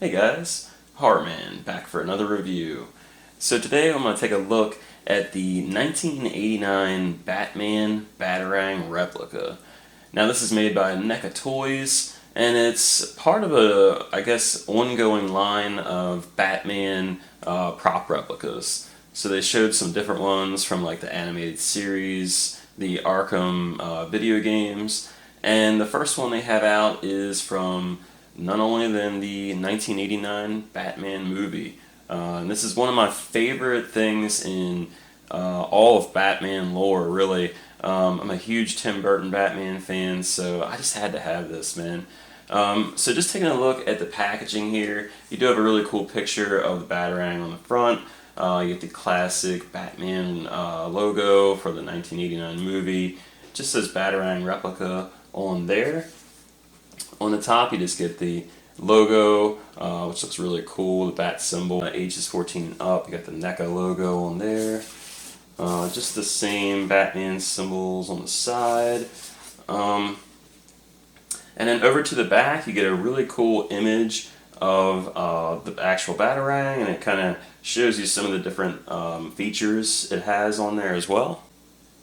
Hey guys, Heartman back for another review. So today I'm going to take a look at the 1989 Batman Batarang replica. Now this is made by NECA Toys, and it's part of a, I guess, ongoing line of Batman prop replicas. So they showed some different ones from like the animated series, the Arkham video games, and the first one they have out is from none only than the 1989 Batman movie. And this is one of my favorite things in all of Batman lore, really. I'm a huge Tim Burton Batman fan, so I just had to have this, man. So just taking a look at the packaging here, you do have a really cool picture of the Batarang on the front. You get the classic Batman logo for the 1989 movie. It just says Batarang Replica on there. On the top, you just get the logo, which looks really cool, the bat symbol, ages 14 and up. You got the NECA logo on there. Just the same Batman symbols on the side. And then over to the back, you get a really cool image of the actual Batarang, and it kind of shows you some of the different features it has on there as well.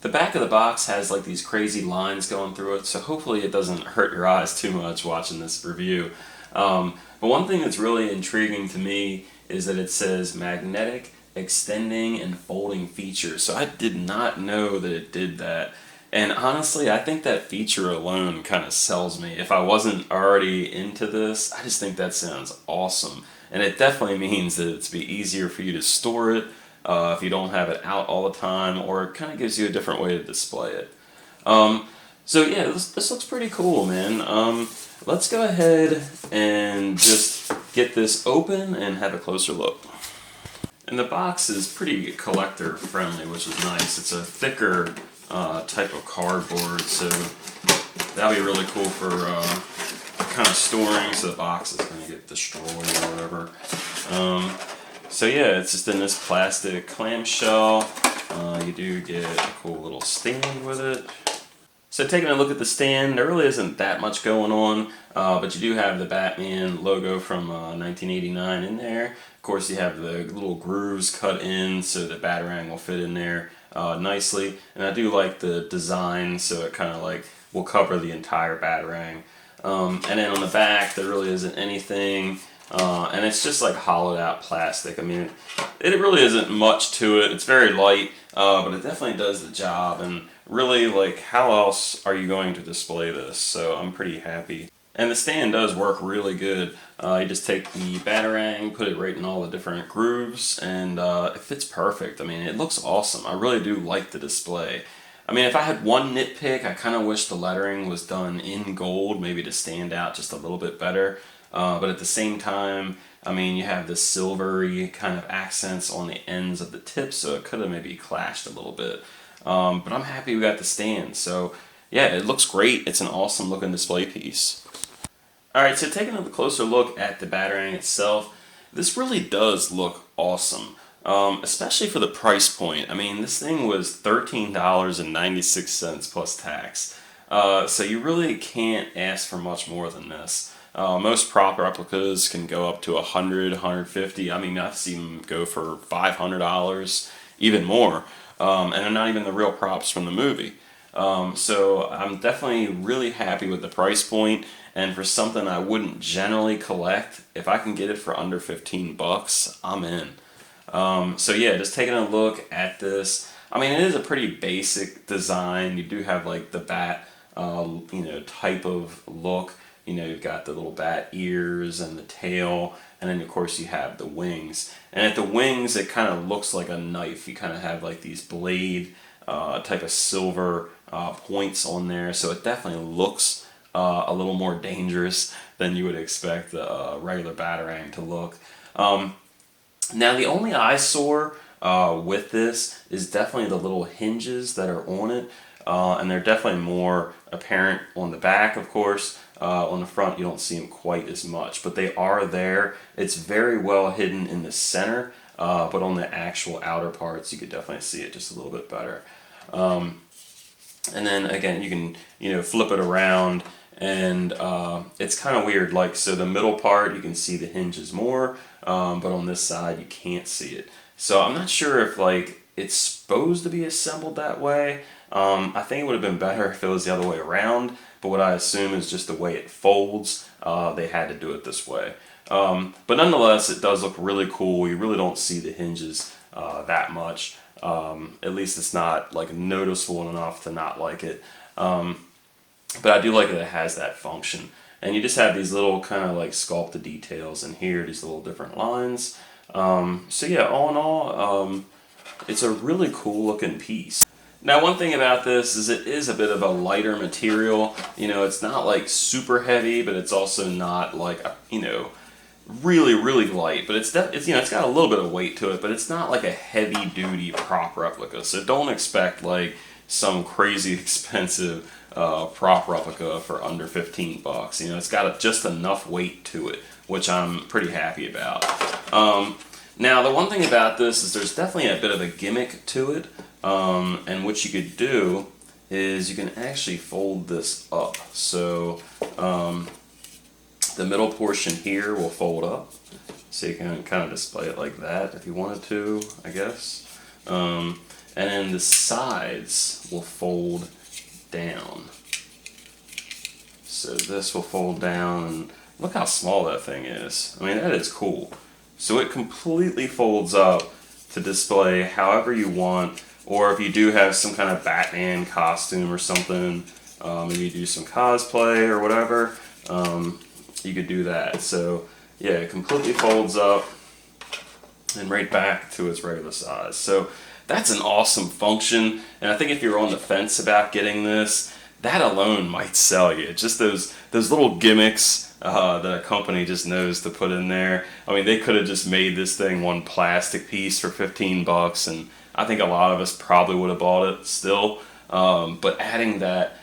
The back of the box has like these crazy lines going through it, so hopefully it doesn't hurt your eyes too much watching this review. But one thing that's really intriguing to me is that it says magnetic, extending, and folding features. So I did not know that it did that. And honestly, I think that feature alone kind of sells me. If I wasn't already into this, I just think that sounds awesome. And it definitely means that it's be easier for you to store it if you don't have it out all the time, or it kind of gives you a different way to display it. So yeah, this looks pretty cool, man. Let's go ahead and just get this open and have a closer look. And the box is pretty collector friendly, which is nice. It's a thicker type of cardboard, so that'll be really cool for kind of storing, so the box is going to get destroyed or whatever. So yeah, it's just in this plastic clamshell. You do get a cool little stand with it. So taking a look at the stand, there really isn't that much going on, but you do have the Batman logo from 1989 in there. Of course, you have the little grooves cut in so the Batarang will fit in there nicely. And I do like the design, so it kind of like will cover the entire Batarang. And then on the back, there really isn't anything. And it's just like hollowed out plastic. I mean, it really isn't much to it. It's very light, but it definitely does the job. And really, like, how else are you going to display this? So I'm pretty happy. And the stand does work really good. You just take the Batarang, put it right in all the different grooves, and it fits perfect. I mean, it looks awesome. I really do like the display. I mean, if I had one nitpick, I kind of wish the lettering was done in gold, maybe to stand out just a little bit better. But at the same time, I mean, you have this silvery kind of accents on the ends of the tips, so it could have maybe clashed a little bit. But I'm happy we got the stand. So yeah, it looks great. It's an awesome looking display piece. Alright, so taking a closer look at the Batarang itself, this really does look awesome. Especially for the price point. I mean, this thing was $13.96 plus tax. So you really can't ask for much more than this. Most prop replicas can go up to $100, $150. I mean, I've seen them go for $500, even more. And they're not even the real props from the movie. So I'm definitely really happy with the price point. And for something I wouldn't generally collect, if I can get it for under 15 bucks, I'm in. So yeah, just taking a look at this. I mean, it is a pretty basic design. You do have like the bat, type of look. You know, you've got the little bat ears and the tail, and then of course you have the wings. And at the wings, it kind of looks like a knife. You kind of have like these blade type of silver points on there, so it definitely looks a little more dangerous than you would expect a regular Batarang to look. Now the only eyesore with this is definitely the little hinges that are on it, and they're definitely more apparent on the back, of course. On the front, you don't see them quite as much, but they are there. It's very well hidden in the center, but on the actual outer parts, you could definitely see it just a little bit better. And then again, you can flip it around and it's kind of weird. Like, so the middle part you can see the hinges more, but on this side you can't see it. So I'm not sure if like it's supposed to be assembled that way. I think it would have been better if it was the other way around, but what I assume is just the way it folds, they had to do it this way. But nonetheless, it does look really cool. You really don't see the hinges that much. At least it's not like noticeable enough to not like it. But I do like that it has that function. And you just have these little kind of like sculpted details in here, these little different lines. So yeah, all in all, it's a really cool looking piece. Now, one thing about this is it is a bit of a lighter material. You know, it's not like super heavy, but it's also not like, you know, really, really light. But it's you know, it's got a little bit of weight to it, but it's not like a heavy duty prop replica. So don't expect like some crazy expensive prop replica for under 15 bucks. You know, it's got just enough weight to it, which I'm pretty happy about. Now, the one thing about this is there's definitely a bit of a gimmick to it. And what you could do is you can actually fold this up. So the middle portion here will fold up. So you can kind of display it like that if you wanted to, I guess. And then the sides will fold down. So this will fold down, and look how small that thing is. I mean, that is cool. So it completely folds up to display however you want, or if you do have some kind of Batman costume or something, maybe you do some cosplay or whatever, you could do that. So yeah, it completely folds up and right back to its regular size. So that's an awesome function, and I think if you're on the fence about getting this, that alone might sell you. Just those little gimmicks that a company just knows to put in there. I mean, they could have just made this thing one plastic piece for 15 bucks, and I think a lot of us probably would have bought it still. But adding that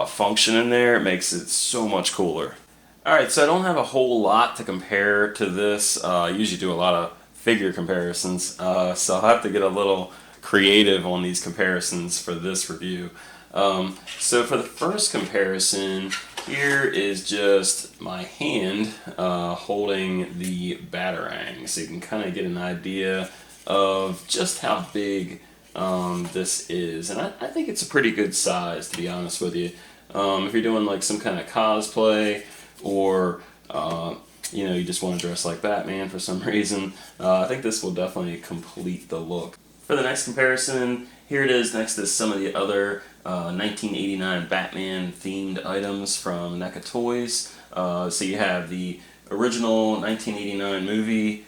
function in there makes it so much cooler. Alright, so I don't have a whole lot to compare to this. I usually do a lot of figure comparisons, so I'll have to get a little creative on these comparisons for this review. So for the first comparison, here is just my hand holding the Batarang, so you can kind of get an idea of just how big this is. And I think it's a pretty good size, to be honest with you. If you're doing like some kind of cosplay, or you know, you just want to dress like Batman for some reason, I think this will definitely complete the look. For the next comparison, here it is next to some of the other 1989 Batman themed items from NECA Toys. So you have the original 1989 movie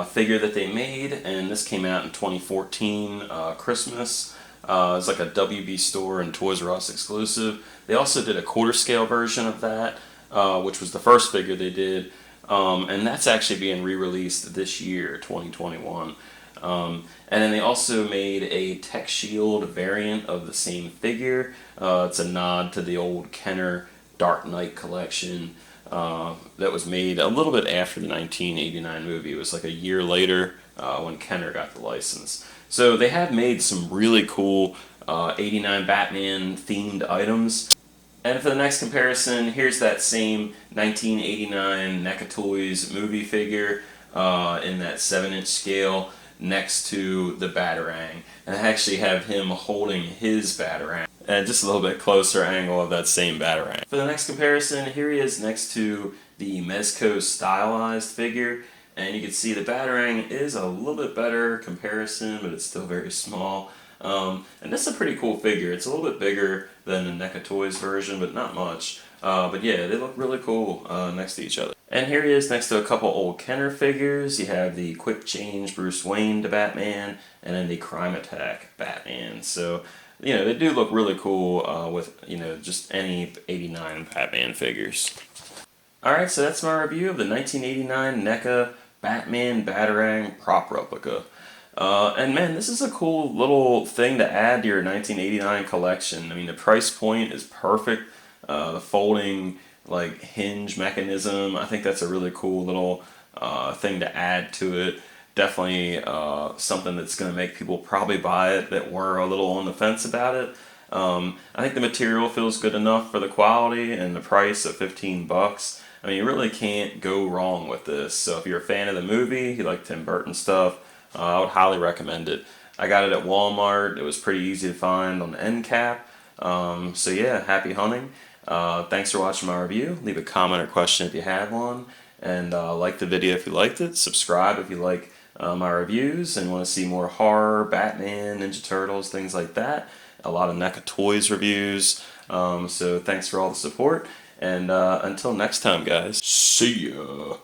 figure that they made, and this came out in 2014 Christmas. It's like a WB store and Toys R Us exclusive. They also did a quarter scale version of that, which was the first figure they did, and that's actually being re-released this year, 2021. And then they also made a Tech Shield variant of the same figure. It's a nod to the old Kenner Dark Knight collection that was made a little bit after the 1989 movie. It was like a year later when Kenner got the license. So they have made some really cool 89 Batman themed items. And for the next comparison, here's that same 1989 NECA Toys movie figure in that 7-inch scale next to the Batarang. And I actually have him holding his Batarang and just a little bit closer angle of that same Batarang. For the next comparison, here he is next to the Mezco stylized figure, and you can see the Batarang is a little bit better comparison, but it's still very small. And this is a pretty cool figure. It's a little bit bigger than the NECA Toys version, but not much. But yeah, they look really cool next to each other. And here he is next to a couple old Kenner figures. You have the Quick Change Bruce Wayne to Batman, and then the Crime Attack Batman. So, you know, they do look really cool with, you know, just any 89 Batman figures. Alright, so that's my review of the 1989 NECA Batman Batarang Prop Replica. And man, this is a cool little thing to add to your 1989 collection. I mean, the price point is perfect. The folding like hinge mechanism, I think that's a really cool little thing to add to it. Definitely something that's going to make people probably buy it that were a little on the fence about it. I think the material feels good enough for the quality and the price of 15 bucks. I mean, you really can't go wrong with this. So if you're a fan of the movie, you like Tim Burton stuff, I would highly recommend it. I got it at Walmart. It was pretty easy to find on the end cap. So yeah, happy hunting. Thanks for watching my review. Leave a comment or question if you have one. And like the video if you liked it. Subscribe if you like my reviews and want to see more horror, Batman, Ninja Turtles, things like that. A lot of NECA Toys reviews. So thanks for all the support. And until next time, guys. See ya.